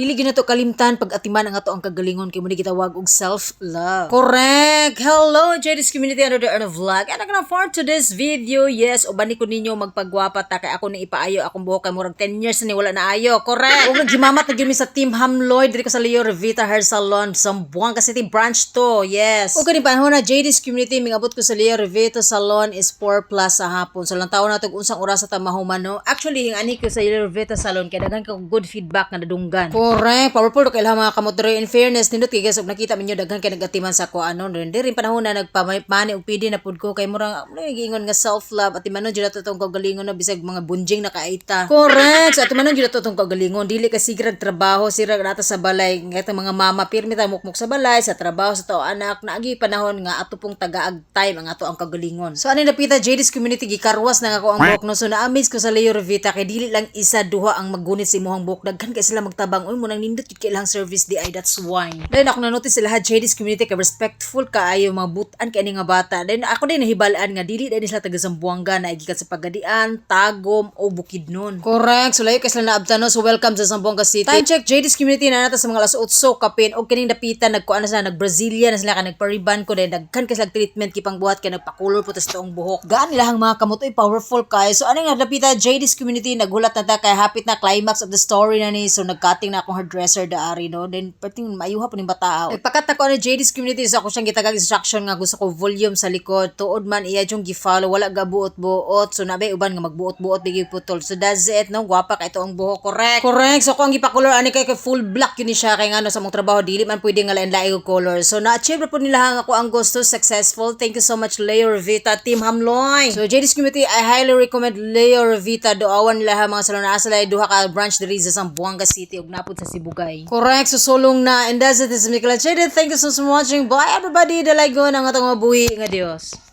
Dili gyud nato kalimtan pag atiman ang ato ang kagalingon kay mo gitawag og self-love. Correct. Hello, JD's community, another vlog. And I'm gonna for to this video. Yes, uban ko ninyo magpagwapa ta kay ako ni ipaayo akong buhok kay murag 10 years na ni wala na ayo. Correct. Ug nagimamat na gyud mi sa Team Hamloy diri ka sa Leo Revita Hair Salon sa Zamboanga City branch to. Yes. Ug kani panahon na JD's community mingabot ko sa Leo Revita Salon is 4 plus sa hapon. So lang tawo na tug unsang oras sa tamahumano. Actually, ani ko sa Leo Revita Salon kay daghan ka good feedback na nadunggan. Correct. Powerful to kay mga kamotore. In fairness, nindot kay guys, ug nakita minyo daghan kay nagatiman sa ko ano rin panahon na nagpamani og pidi na pud ko kay murang nagingon nga self-love at timanon jud ato tong kagalingon na bisag mga bunjing na kaita. Correct. So timanon jud ato tong kagalingon dili ka sigrag trabaho sirag nata sa balay ngayta mga mama pirmi ta mukmuk sa balay sa trabaho sa to anak naagi panahon nga ato pong tagaag time ang ato ang kagalingon. So ani napita JD's community gikarwas na ako ang buhok no so na-amaze ko sa Leo Revita kay dili lang isa duha ang maggunit si imong buhok daghan kay sila magtabang uy mo nang nindot kay ilang service di ay that's why. Then ako na notice sila JD's community kay respectful kaayo mga butan kay ani nga bata. Then ako din nahibalaan nga dili dai sila taga Zamboanga na gikan sa Pagadian, Tagum o Bukidnon. Correct. So layo kay sila naabtan no so welcome sa Zamboanga City. Time check JD's community na nata sa mga alas 8 kapin og kining dapitan nagkuan na sila nag-Brazilian na sila ka nagpariban ko then daghan kay sila treatment kipang buhat kay nagpakulor putas toong buhok. Gaan nila ang mga kamotoy powerful kay. So ano nga dapita JD's community naghulat na ta kay hapit na climax of the story na ni so nagcutting na akong hairdresser daari no then pating maayuha po ning bata. Nagpakat ako na JD's community sa ako siyang gitagag instruction nga gusto ko volume sa likod tuod man iya yung gi-follow wala ga buot-buot so nabe uban nga magbuot-buot bigi putol so that's it no gwapa kay ito ang buhok. Correct so ko ang gipakolor ani kay full black yun ni siya kay ngano sa mong trabaho dili man pwede nga lain-lain og color so na-achieve po nila ang ako ang gusto successful. Thank you so much Leo Revita Team Hamloy. So JD's community I highly recommend Leo Revita doawan nila mga salon na asala duha ka branch diri sa Zamboanga City ug napud sa Sibugay. Correct so sulong na and that's it is Michael Chede. Thank you so much for watching. Bye everybody. Dalay go ng atong mabuhi nga Dios.